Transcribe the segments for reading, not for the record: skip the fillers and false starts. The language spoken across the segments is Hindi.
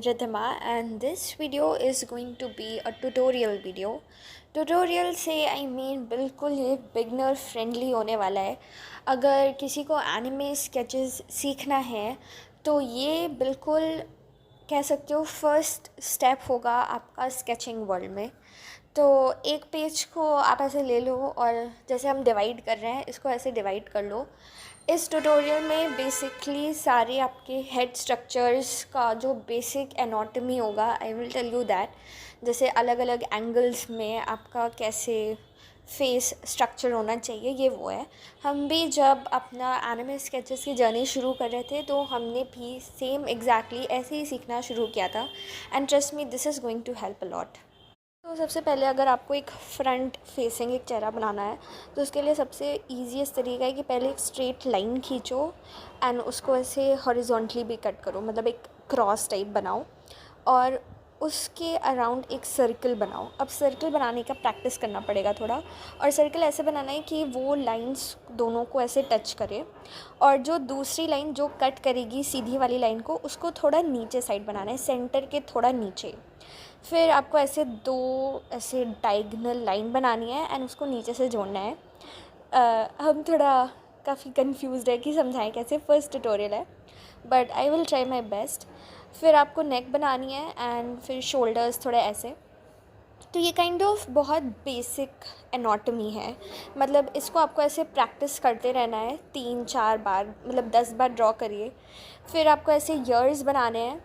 Riddhima, and this video is going to be a tutorial video. Tutorial से आई मीन बिल्कुल ये बिगनर फ्रेंडली होने वाला है। अगर किसी को एनिमे स्केचेस सीखना है तो ये बिल्कुल कह सकते हो फर्स्ट स्टेप होगा आपका स्केचिंग वर्ल्ड में। तो एक पेज को आप ऐसे ले लो और जैसे हम डिवाइड कर रहे हैं इसको ऐसे डिवाइड कर लो। इस ट्यूटोरियल में बेसिकली सारे आपके हेड स्ट्रक्चर्स का जो बेसिक एनाटॉमी होगा I will tell you that. जैसे अलग अलग एंगल्स में आपका कैसे फेस स्ट्रक्चर होना चाहिए ये वो है। हम भी जब अपना एनिमे स्केचेस की जर्नी शुरू कर रहे थे तो हमने भी सेम एग्जैक्टली ऐसे ही सीखना शुरू किया था and trust me this is going to help a lot. तो सबसे पहले अगर आपको एक फ्रंट फेसिंग एक चेहरा बनाना है तो उसके लिए सबसे ईजीएस्ट तरीका है कि पहले एक स्ट्रेट लाइन खींचो एंड उसको ऐसे हॉरिजॉन्टली भी कट करो, मतलब एक क्रॉस टाइप बनाओ और उसके अराउंड एक सर्कल बनाओ। अब सर्कल बनाने का प्रैक्टिस करना पड़ेगा थोड़ा, और सर्कल ऐसे बनाना है कि वो लाइंस दोनों को ऐसे टच करे और जो दूसरी लाइन जो कट करेगी सीधी वाली लाइन को उसको थोड़ा नीचे साइड बनाना है, सेंटर के थोड़ा नीचे। फिर आपको ऐसे दो ऐसे डायगोनल लाइन बनानी है एंड उसको नीचे से जोड़ना है। हम थोड़ा काफ़ी कंफ्यूज्ड है कि समझाएं कैसे, फर्स्ट ट्यूटोरियल है but I will try my best. फिर आपको नेक बनानी है एंड फिर शोल्डर्स थोड़े ऐसे। तो ये काइंड ऑफ बहुत बेसिक एनाटॉमी है, मतलब इसको आपको ऐसे प्रैक्टिस करते रहना है 3-4 बार, मतलब 10 बार ड्रॉ करिए। फिर आपको ऐसे ईयर्स बनाने हैं,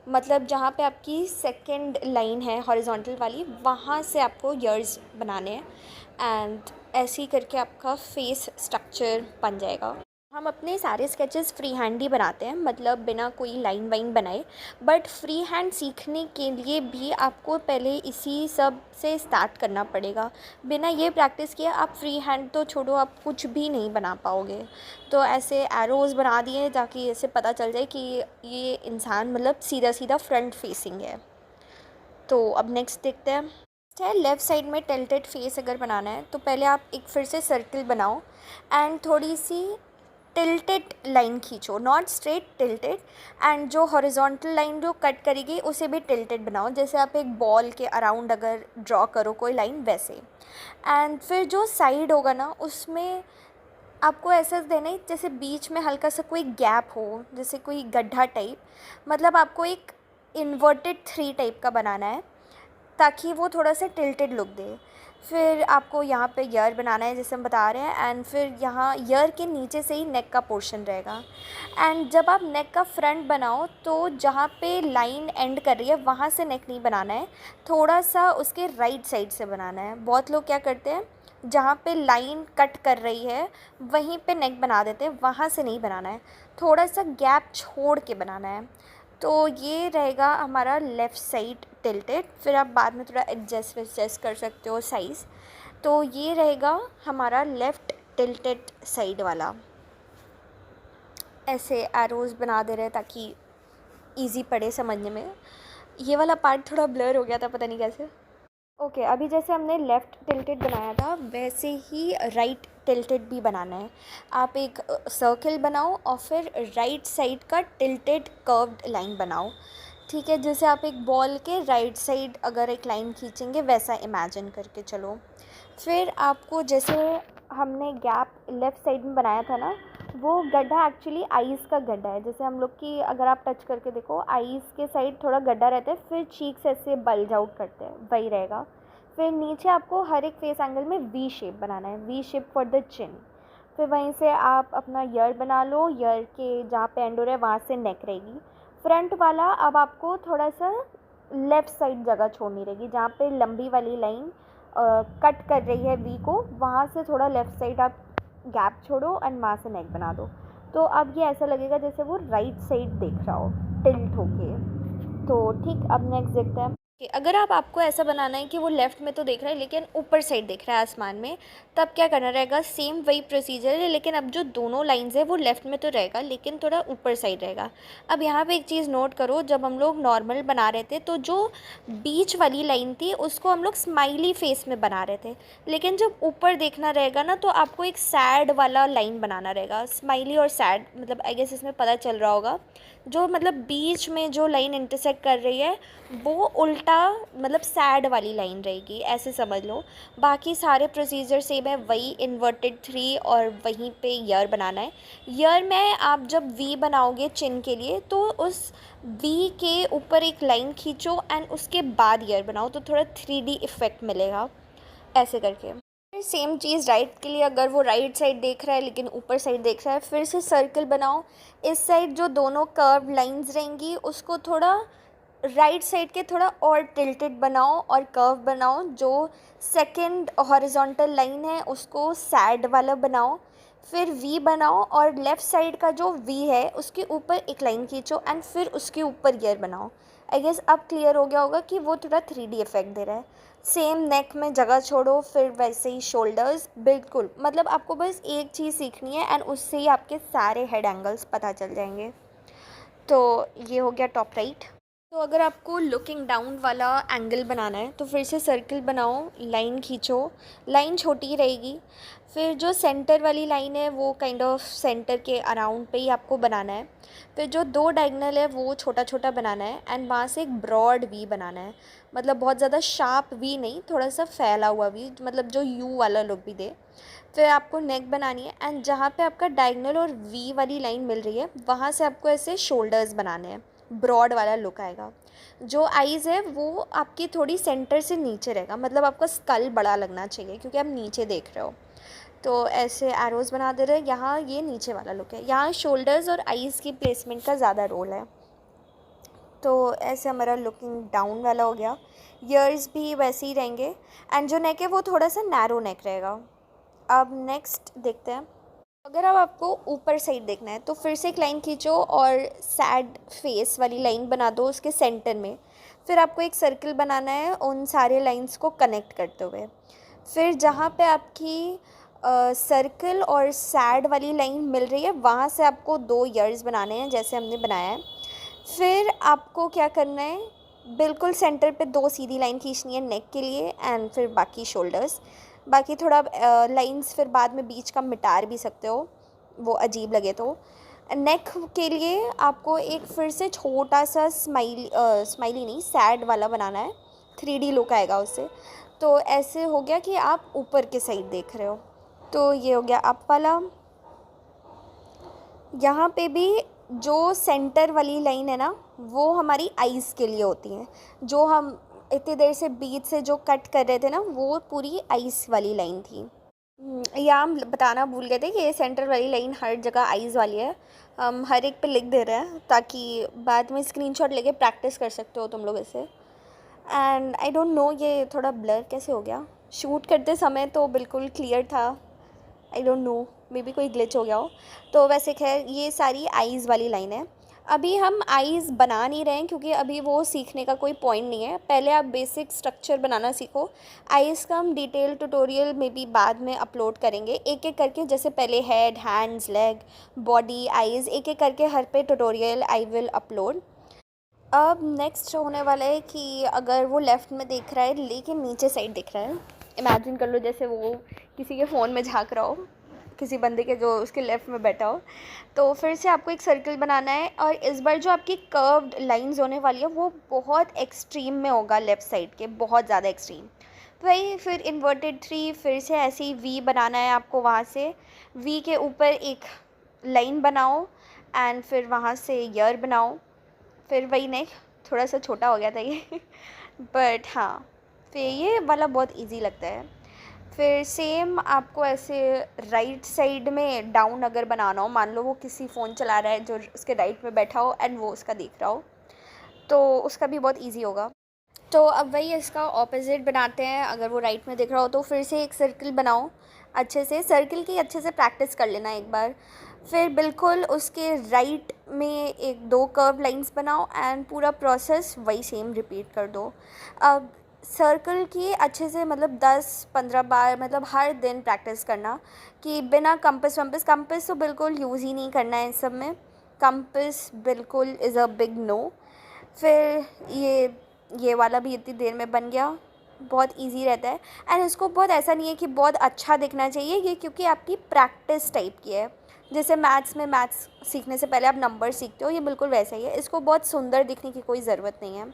मतलब जहाँ पे आपकी सेकंड लाइन है हॉरिजॉन्टल वाली वहाँ से आपको ईयर्स बनाने हैं एंड ऐसे ही करके आपका फेस स्ट्रक्चर बन जाएगा। हम अपने सारे स्केचेस फ्री हैंड ही बनाते हैं, मतलब बिना कोई लाइन वाइन बनाए, बट फ्री हैंड सीखने के लिए भी आपको पहले इसी सब से स्टार्ट करना पड़ेगा। बिना ये प्रैक्टिस किए आप फ्री हैंड तो छोड़ो, आप कुछ भी नहीं बना पाओगे। तो ऐसे एरोज़ बना दिए ताकि ऐसे पता चल जाए कि ये इंसान मतलब सीधा सीधा फ्रंट फेसिंग है। तो अब नेक्स्ट देखते हैं। है लेफ़्ट साइड में टिल्टेड फेस अगर बनाना है तो पहले आप एक फिर से सर्कल बनाओ एंड थोड़ी सी टिल्टेड लाइन खींचो, नॉट स्ट्रेट, टिल्टेड। एंड जो हॉरिजॉन्टल लाइन जो कट करेगी उसे भी टिल्टेड बनाओ, जैसे आप एक बॉल के अराउंड अगर ड्रॉ करो कोई लाइन वैसे। एंड फिर जो साइड होगा ना उसमें आपको ऐसा देना है जैसे बीच में हल्का सा कोई गैप हो, जैसे कोई गड्ढा टाइप, मतलब आपको एक इन्वर्टेड 3 टाइप का बनाना है ताकि वो थोड़ा सा टिल्टेड लुक दे। फिर आपको यहाँ पे ईयर बनाना है जैसे हम बता रहे हैं एंड फिर यहाँ ईयर के नीचे से ही नेक का पोर्शन रहेगा। एंड जब आप नेक का फ्रंट बनाओ तो जहाँ पे लाइन एंड कर रही है वहाँ से नेक नहीं बनाना है, थोड़ा सा उसके राइट साइड से बनाना है। बहुत लोग क्या करते हैं जहाँ पे लाइन कट कर रही है वहीं पे नेक बना देते हैं, वहाँ से नहीं बनाना है, थोड़ा सा गैप छोड़ के बनाना है। तो ये रहेगा हमारा लेफ़्ट साइड टिल्टेड। फिर आप बाद में थोड़ा एडजस्ट कर सकते हो साइज़। तो ये रहेगा हमारा लेफ़्ट टिल्टेड साइड वाला। ऐसे एरोज़ बना दे रहे हैं ताकि इजी पड़े समझने में। ये वाला पार्ट थोड़ा ब्लर हो गया था, पता नहीं कैसे। ओके अभी जैसे हमने लेफ़्ट टिल्टेड बनाया था वैसे ही राइट टिल्टेड भी बनाना है। आप एक सर्कल बनाओ और फिर राइट साइड का टिल्टेड कर्व्ड लाइन बनाओ, ठीक है। जैसे आप एक बॉल के राइट साइड अगर एक लाइन खींचेंगे वैसा इमेजिन करके चलो। फिर आपको जैसे हमने गैप लेफ़्ट साइड में बनाया था ना, वो गड्ढा एक्चुअली आईज़ का गड्ढा है। जैसे हम लोग की अगर आप टच करके देखो आईज़ के साइड थोड़ा गड्ढा रहता है, फिर चीक्स ऐसे बल्ज आउट करते हैं, वही रहेगा। फिर नीचे आपको हर एक फेस एंगल में वी शेप बनाना है, V shape for the chin. फिर वहीं से आप अपना ईयर बना लो, ईयर के जहाँ पे एंड हो रहा है वहाँ से नेक रहेगी। फ्रंट वाला अब आपको थोड़ा सा लेफ़्ट साइड जगह छोड़नी रहेगी, जहाँ पे लंबी वाली लाइन कट कर रही है वी को, वहाँ से थोड़ा लेफ़्ट साइड आप गैप छोड़ो एंड वहाँ से नेक बना दो। तो अब ये ऐसा लगेगा जैसे वो राइट साइड देख रहा हो टिल्ट होके। तो ठीक, अब नेक्स्ट देखते हैं कि अगर आपको ऐसा बनाना है कि वो लेफ़्ट में तो देख रहा है लेकिन ऊपर साइड देख रहा है आसमान में, तब क्या करना रहेगा, सेम वही प्रोसीजर है लेकिन अब जो दोनों लाइंस है वो लेफ़्ट में तो रहेगा लेकिन थोड़ा ऊपर साइड रहेगा। अब यहाँ पे एक चीज़ नोट करो, जब हम लोग नॉर्मल बना रहे थे तो जो बीच वाली लाइन थी उसको हम लोग स्माइली फेस में बना रहे थे, लेकिन जब ऊपर देखना रहेगा ना तो आपको एक सैड वाला लाइन बनाना रहेगा। स्माइली और सैड मतलब आई गेस इसमें पता चल रहा होगा। जो मतलब बीच में जो लाइन इंटरसेक्ट कर रही है वो उल्टा मतलब सैड वाली लाइन रहेगी, ऐसे समझ लो। बाकी सारे प्रोसीजर सेम है, वही इन्वर्टेड 3 और वहीं पे ईयर बनाना है। ईयर में आप जब वी बनाओगे चिन के लिए तो उस वी के ऊपर एक लाइन खींचो एंड उसके बाद ईयर बनाओ, तो थोड़ा 3D इफ़ेक्ट मिलेगा ऐसे करके। फिर सेम चीज़ राइट के लिए, अगर वो राइट साइड देख रहा है लेकिन ऊपर साइड देख रहा है, फिर से सर्कल बनाओ। इस साइड जो दोनों कर्व लाइंस रहेंगी उसको थोड़ा राइट साइड के थोड़ा और टिल्टेड बनाओ और कर्व बनाओ। जो सेकंड हॉरिजॉन्टल लाइन है उसको सैड वाला बनाओ। फिर वी बनाओ और लेफ़्ट साइड का जो वी है उसके ऊपर एक लाइन खींचो एंड फिर उसके ऊपर ईयर बनाओ। आई गेस अब क्लियर हो गया होगा कि वो थोड़ा 3D इफ़ेक्ट दे रहा है। सेम नेक में जगह छोड़ो, फिर वैसे ही शोल्डर्स, बिल्कुल मतलब आपको बस एक चीज़ सीखनी है एंड उससे ही आपके सारे हेड एंगल्स पता चल जाएंगे। तो ये हो गया टॉप राइट। तो अगर आपको लुकिंग डाउन वाला एंगल बनाना है तो फिर से सर्कल बनाओ, लाइन खींचो, लाइन छोटी रहेगी। फिर जो सेंटर वाली लाइन है वो काइंड ऑफ सेंटर के अराउंड पे ही आपको बनाना है। फिर जो दो डायगनल है वो छोटा छोटा बनाना है एंड वहाँ से एक ब्रॉड वी बनाना है, मतलब बहुत ज़्यादा शार्प वी नहीं, थोड़ा सा फैला हुआ वी, मतलब जो यू वाला लुक भी दे। फिर आपको नेक बनानी है एंड जहाँ पे आपका डायगनल और वी वाली लाइन मिल रही है वहाँ से आपको ऐसे शोल्डर्स बनाने हैं, ब्रॉड वाला लुक आएगा। जो आईज़ है वो आपकी थोड़ी सेंटर से नीचे रहेगा, मतलब आपका स्कल बड़ा लगना चाहिए क्योंकि आप नीचे देख रहे हो। तो ऐसे एरोज़ बना दे रहे हैं। यहाँ ये नीचे वाला लुक है, यहाँ शोल्डर्स और आईज़ की प्लेसमेंट का ज़्यादा रोल है। तो ऐसे हमारा लुकिंग डाउन वाला हो गया। ईयर्स भी वैसे ही रहेंगे एंड जो नेक है वो थोड़ा सा नैरो नेक रहेगा। अब नेक्स्ट देखते हैं। अगर अब आपको ऊपर साइड देखना है तो फिर से एक लाइन खींचो और सैड फेस वाली लाइन बना दो उसके सेंटर में। फिर आपको एक सर्कल बनाना है उन सारे लाइंस को कनेक्ट करते हुए। फिर जहाँ पे आपकी सर्कल और सैड वाली लाइन मिल रही है वहाँ से आपको 2 ईयर्स बनाने हैं जैसे हमने बनाया है। फिर आपको क्या करना है, बिल्कुल सेंटर पे 2 सीधी लाइन खींचनी है नेक के लिए एंड फिर बाकी शोल्डर्स। बाकी थोड़ा लाइंस फिर बाद में बीच का मिटा भी सकते हो, वो अजीब लगे तो। नेक के लिए आपको एक फिर से छोटा सा स्माइली नहीं, सैड वाला बनाना है, 3D लुक आएगा उससे। तो ऐसे हो गया कि आप ऊपर के साइड देख रहे हो। तो ये हो गया अप वाला। यहाँ पे भी जो सेंटर वाली लाइन है ना वो हमारी आइज़ के लिए होती हैं। जो हम इतनी देर से बीच से जो कट कर रहे थे ना वो पूरी आइज़ वाली लाइन थी। या हम बताना भूल गए थे कि ये सेंटर वाली लाइन हर जगह आइज़ वाली है। हम हर एक पे लिख दे रहे हैं ताकि बाद में स्क्रीनशॉट लेके प्रैक्टिस कर सकते हो तुम लोग इसे। एंड आई डोंट नो ये थोड़ा ब्लर कैसे हो गया, शूट करते समय तो बिल्कुल क्लियर था। I don't know, may be कोई ग्लिच हो गया हो। तो वैसे खैर ये सारी आइज़ वाली लाइन है। अभी हम आइज़ बना नहीं रहे हैं क्योंकि अभी वो सीखने का कोई पॉइंट नहीं है। पहले आप बेसिक स्ट्रक्चर बनाना सीखो। आइज़ का हम डिटेल ट्यूटोरियल में भी बाद में अपलोड करेंगे एक एक करके, जैसे पहले head, hands, leg, body, eyes, एक एक करके हर पे ट्यूटोरियल आई विल अपलोड। अब नेक्स्ट होने वाला है कि अगर वो लेफ़्ट में देख रहा है लेकिन नीचे साइड दिख रहा है, इमेजिन कर लो जैसे वो किसी के फ़ोन में झांक रहा हो, किसी बंदे के जो उसके लेफ़्ट में बैठा हो। तो फिर से आपको एक सर्कल बनाना है और इस बार जो आपकी कर्व्ड लाइंस होने वाली है वो बहुत एक्सट्रीम में होगा, लेफ़्ट साइड के बहुत ज़्यादा एक्सट्रीम। तो वही फिर इन्वर्टेड 3 फिर से ऐसे ही वी बनाना है आपको। वहाँ से वी के ऊपर एक लाइन बनाओ एंड फिर वहाँ से ईयर बनाओ। फिर वही नेक थोड़ा सा छोटा हो गया था ये बट हाँ, फिर ये वाला बहुत इजी लगता है। फिर सेम आपको ऐसे राइट साइड में डाउन अगर बनाना हो, मान लो वो किसी फ़ोन चला रहा है जो उसके राइट में बैठा हो एंड वो उसका देख रहा हो, तो उसका भी बहुत इजी होगा। तो अब वही इसका ऑपोजिट बनाते हैं। अगर वो राइट में दिख रहा हो तो फिर से एक सर्कल बनाओ, अच्छे से सर्कल की अच्छे से प्रैक्टिस कर लेना एक बार। फिर बिल्कुल उसके राइट में एक 2 कर्व लाइंस बनाओ एंड पूरा प्रोसेस वही सेम रिपीट कर दो। अब सर्कल की अच्छे से मतलब 10-15 बार, मतलब हर दिन प्रैक्टिस करना कि बिना कंपास वम्पास, कंपास तो बिल्कुल यूज़ ही नहीं करना है इन सब में, कंपास बिल्कुल इज़ अ बिग नो। फिर ये वाला भी इतनी देर में बन गया, बहुत इजी रहता है एंड इसको बहुत ऐसा नहीं है कि बहुत अच्छा दिखना चाहिए ये, क्योंकि आपकी प्रैक्टिस टाइप की है। जैसे मैथ्स में मैथ्स सीखने से पहले आप नंबर सीखते हो, ये बिल्कुल वैसा ही है। इसको बहुत सुंदर दिखने की कोई ज़रूरत नहीं है।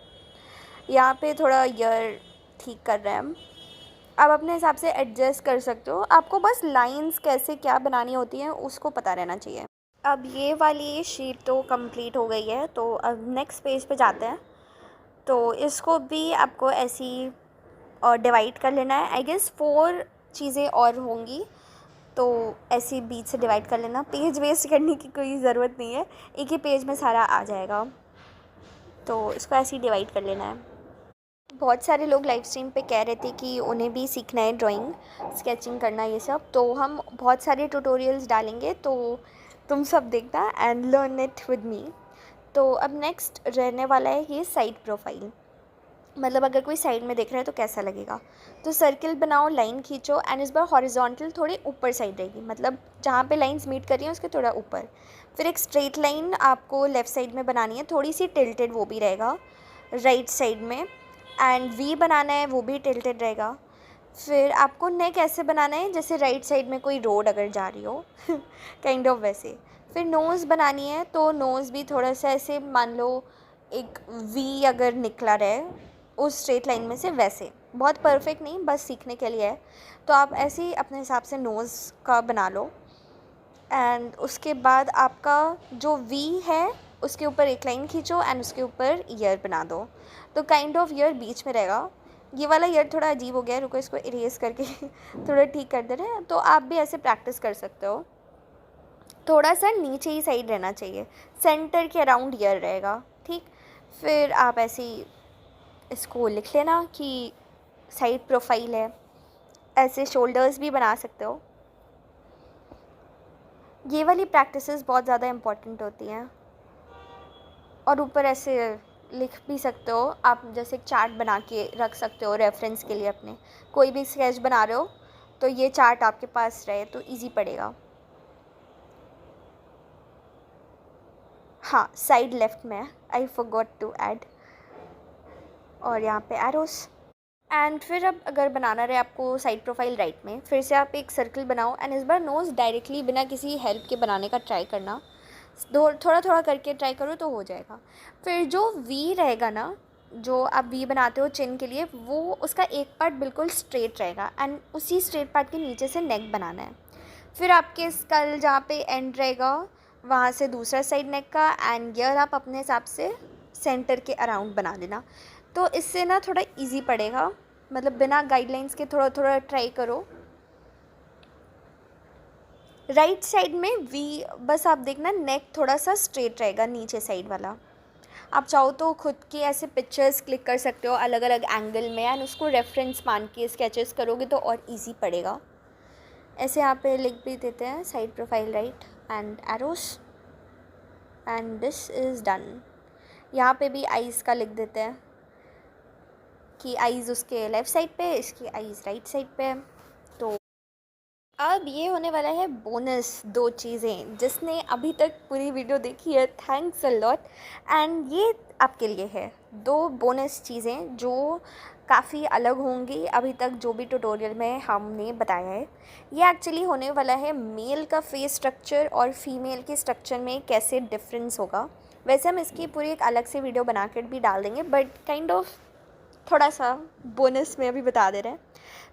यहाँ पे थोड़ा ईयर ठीक कर रहे हैं हम। आप अपने हिसाब से एडजस्ट कर सकते हो, आपको बस लाइंस कैसे क्या बनानी होती हैं उसको पता रहना चाहिए। अब ये वाली शीट तो कंप्लीट हो गई है, तो अब नेक्स्ट पेज पे जाते हैं। तो इसको भी आपको ऐसी और डिवाइड कर लेना है। आई गेस 4 चीज़ें और होंगी, तो ऐसे बीच से डिवाइड कर लेना। पेज वेस्ट करने की कोई ज़रूरत नहीं है, एक ही पेज में सारा आ जाएगा। तो इसको ऐसे ही डिवाइड कर लेना है। बहुत सारे लोग लाइव स्ट्रीम पे कह रहे थे कि उन्हें भी सीखना है ड्राइंग, स्केचिंग करना, ये सब। तो हम बहुत सारे ट्यूटोरियल्स डालेंगे, तो तुम सब देखना and learn it with me. तो अब नेक्स्ट रहने वाला है ये साइड प्रोफाइल। मतलब अगर कोई साइड में देख रहा है तो कैसा लगेगा। तो सर्किल बनाओ, लाइन खींचो एंड इस बार हॉरिजॉन्टल थोड़ी ऊपर साइड रहेगी, मतलब जहाँ पे लाइंस मीट कर रही हैं उसके थोड़ा ऊपर। फिर एक स्ट्रेट लाइन आपको लेफ़्ट साइड में बनानी है, थोड़ी सी टिल्टेड वो भी रहेगा राइट साइड में। एंड वी बनाना है, वो भी टिल्टेड रहेगा। फिर आपको नेक ऐसे बनाना है जैसे राइट साइड में कोई रोड अगर जा रही हो काइंड ऑफ वैसे। फिर नोज़ बनानी है, तो नोज़ भी थोड़ा सा ऐसे मान लो एक वी अगर निकला रहे उस स्ट्रेट लाइन में से, वैसे। बहुत परफेक्ट नहीं, बस सीखने के लिए है। तो आप ऐसे ही अपने हिसाब से नोज़ का बना लो। एंड उसके बाद आपका जो वी है उसके ऊपर एक लाइन खींचो एंड उसके ऊपर ईयर बना दो। तो काइंड ऑफ ईयर बीच में रहेगा। ये वाला ईयर थोड़ा अजीब हो गया है, रुको इसको इरेज करके थोड़ा ठीक कर दे रहे हैं। तो आप भी ऐसे प्रैक्टिस कर सकते हो। थोड़ा सा नीचे ही साइड रहना चाहिए, सेंटर के अराउंड ईयर रहेगा, ठीक। फिर आप ऐसे ही इसको लिख लेना कि साइड प्रोफाइल है। ऐसे शोल्डर्स भी बना सकते हो। ये वाली प्रैक्टिसेस बहुत ज़्यादा इम्पॉर्टेंट होती हैं। और ऊपर ऐसे लिख भी सकते हो आप, जैसे एक चार्ट बना के रख सकते हो रेफरेंस के लिए अपने। कोई भी स्केच बना रहे हो तो ये चार्ट आपके पास रहे तो इजी पड़ेगा। हाँ, साइड लेफ़्ट में आई फॉरगॉट टू ऐड। और यहाँ पे एरोस। एंड फिर अब अगर बनाना रहे आपको साइड प्रोफाइल राइट में, फिर से आप एक सर्कल बनाओ एंड इस बार नोज़ डायरेक्टली बिना किसी हेल्प के बनाने का ट्राई करना। थोड़ा थोड़ा करके ट्राई करो तो हो जाएगा। फिर जो वी रहेगा ना, जो आप वी बनाते हो चिन के लिए, वो उसका एक पार्ट बिल्कुल स्ट्रेट रहेगा एंड उसी स्ट्रेट पार्ट के नीचे से नेक बनाना है। फिर आपके स्कल जहाँ पे एंड रहेगा वहाँ से दूसरा साइड नेक का, एंड ईयर आप अपने हिसाब से सेंटर के अराउंड बना देना। तो इससे ना थोड़ा इजी पड़ेगा, मतलब बिना गाइडलाइंस के थोड़ा थोड़ा ट्राई करो। राइट साइड में वी बस आप देखना नेक थोड़ा सा स्ट्रेट रहेगा नीचे साइड वाला। आप चाहो तो खुद की ऐसे पिक्चर्स क्लिक कर सकते हो अलग अलग एंगल में एंड उसको रेफरेंस मान के स्केचेस करोगे तो और इजी पड़ेगा। ऐसे यहाँ पे लिख भी देते हैं side profile right and arrows and this is done. यहाँ पे भी आइज़ का लिख देते हैं कि आइज़ उसके लेफ़्ट साइड पे, इसकी आइज़ राइट साइड पे। तो अब ये होने वाला है बोनस 2 चीज़ें। जिसने अभी तक पूरी वीडियो देखी है, थैंक्स अ लॉट। एंड ये आपके लिए है 2 बोनस चीज़ें जो काफ़ी अलग होंगी अभी तक जो भी ट्यूटोरियल में हमने बताया है। ये एक्चुअली होने वाला है मेल का फेस स्ट्रक्चर और फीमेल के स्ट्रक्चर में कैसे डिफरेंस होगा। वैसे हम इसकी पूरी एक अलग से वीडियो बना कर भी डाल देंगे, बट काइंड ऑफ थोड़ा सा बोनस में अभी बता दे रहे हैं।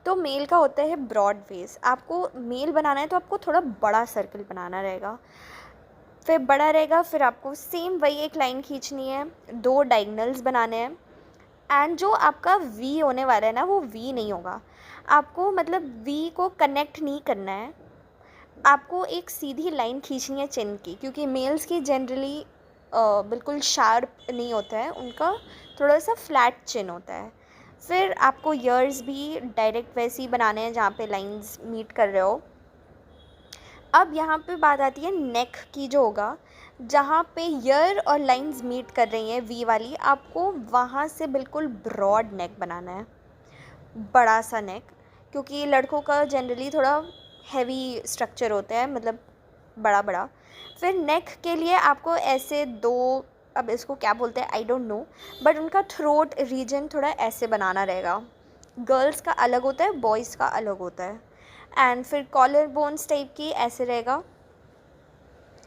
तो मेल का होता है ब्रॉड फेस। आपको मेल बनाना है तो आपको थोड़ा बड़ा सर्कल बनाना रहेगा, फिर बड़ा रहेगा। फिर आपको सेम वही एक लाइन खींचनी है, 2 डायगोनल्स बनाने हैं। एंड जो आपका वी होने वाला है ना, वो वी नहीं होगा। आपको मतलब वी को कनेक्ट नहीं करना है, आपको एक सीधी लाइन खींचनी है चिन की, क्योंकि मेल्स की जनरली बिल्कुल शार्प नहीं होता है, उनका थोड़ा सा फ्लैट चिन होता है। फिर आपको ईयर्स भी डायरेक्ट वैसे ही बनाने हैं जहाँ पे लाइंस मीट कर रहे हो। अब यहाँ पे बात आती है नेक की, जो होगा जहाँ पे ईयर और लाइंस मीट कर रही हैं वी वाली, आपको वहाँ से बिल्कुल ब्रॉड नेक बनाना है, बड़ा सा नेक। क्योंकि लड़कों का जनरली थोड़ा हैवी स्ट्रक्चर होता है, मतलब बड़ा बड़ा। फिर नेक के लिए आपको ऐसे 2, अब इसको क्या बोलते हैं आई डोंट नो, बट उनका थ्रोट रीजन थोड़ा ऐसे बनाना रहेगा। गर्ल्स का अलग होता है, बॉयज़ का अलग होता है। एंड फिर कॉलर बोन्स टाइप की ऐसे रहेगा।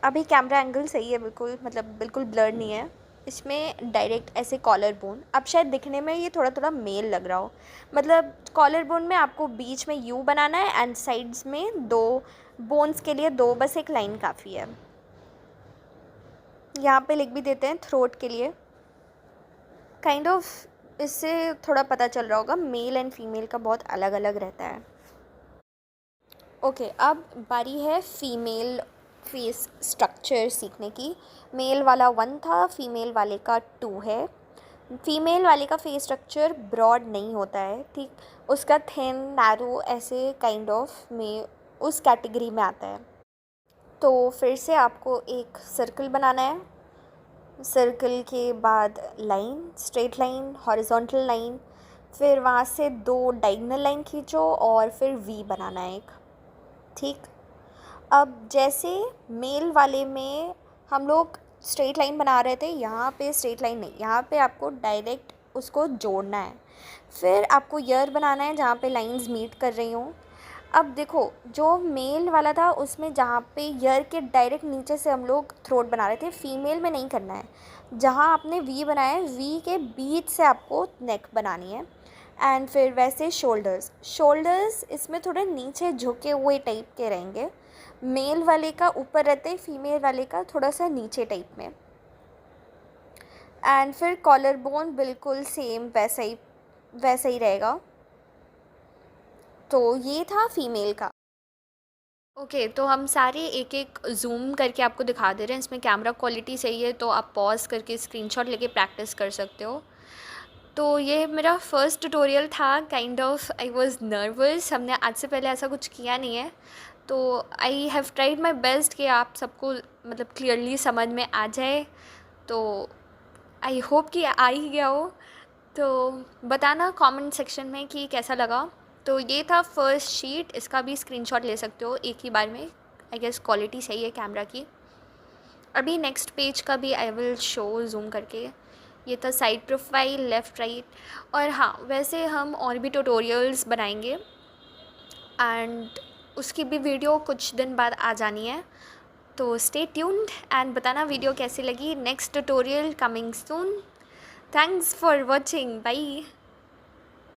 अभी कैमरा एंगल सही है बिल्कुल, मतलब बिल्कुल ब्लर नहीं है। इसमें डायरेक्ट ऐसे कॉलर बोन, अब शायद दिखने में ये थोड़ा थोड़ा मेल लग रहा हो, मतलब कॉलर बोन में आपको बीच में यू बनाना है एंड साइड्स में दो बोन्स के लिए दो, बस एक लाइन काफ़ी है। यहाँ पे लिख भी देते हैं थ्रोट के लिए, काइंड ऑफ इससे थोड़ा पता चल रहा होगा मेल एंड फीमेल का बहुत अलग अलग रहता है। ओके, अब बारी है फीमेल फेस स्ट्रक्चर सीखने की। मेल वाला 1 था, फीमेल वाले का 2 है। फीमेल वाले का फेस स्ट्रक्चर ब्रॉड नहीं होता है, ठीक, उसका थिन नैरो ऐसे काइंड ऑफ में उस कैटेगरी में आता है। तो फिर से आपको एक सर्कल बनाना है, सर्कल के बाद line, straight line, horizontal line, फिर वहाँ से 2 डायगोनल लाइन खींचो और फिर वी बनाना है एक, ठीक। अब जैसे मेल वाले में हम लोग स्ट्रेट लाइन बना रहे थे, यहाँ पे स्ट्रेट लाइन नहीं, यहाँ पे आपको डायरेक्ट उसको जोड़ना है। फिर आपको ईयर बनाना है जहाँ पे लाइंस मीट कर रही हों। अब देखो, जो मेल वाला था उसमें जहाँ पे ईयर के डायरेक्ट नीचे से हम लोग थ्रोट बना रहे थे, फीमेल में नहीं करना है। जहाँ आपने वी बनाया है, वी के बीच से आपको नेक बनानी है। एंड फिर वैसे शोल्डर्स इसमें थोड़े नीचे झुके हुए टाइप के रहेंगे, मेल वाले का ऊपर रहते हैं, फीमेल वाले का थोड़ा सा नीचे टाइप में। एंड फिर कॉलर बोन बिल्कुल सेम वैसा ही रहेगा। तो ये था फीमेल का। ओके, तो हम सारे एक एक जूम करके आपको दिखा दे रहे हैं। इसमें कैमरा क्वालिटी सही है तो आप पॉज करके स्क्रीनशॉट लेके प्रैक्टिस कर सकते हो। तो ये मेरा फर्स्ट ट्यूटोरियल था, kind of I was nervous, हमने आज से पहले ऐसा कुछ किया नहीं है। तो I have tried my best कि आप सबको मतलब क्लियरली समझ में आ जाए। तो आई होप कि आ ही गया हो। तो बताना कमेंट सेक्शन में कि कैसा लगा। तो ये था फर्स्ट शीट, इसका भी स्क्रीनशॉट ले सकते हो एक ही बार में। आई गेस क्वालिटी सही है कैमरा की। अभी नेक्स्ट पेज का भी आई विल शो जूम करके। ये था साइड प्रोफाइल, लेफ़्ट राइट। और हाँ, वैसे हम और भी ट्यूटोरियल्स बनाएंगे एंड उसकी भी वीडियो कुछ दिन बाद आ जानी है। तो स्टे ट्यून्ड एंड बताना वीडियो कैसी लगी। Next tutorial coming soon. Thanks for watching, bye.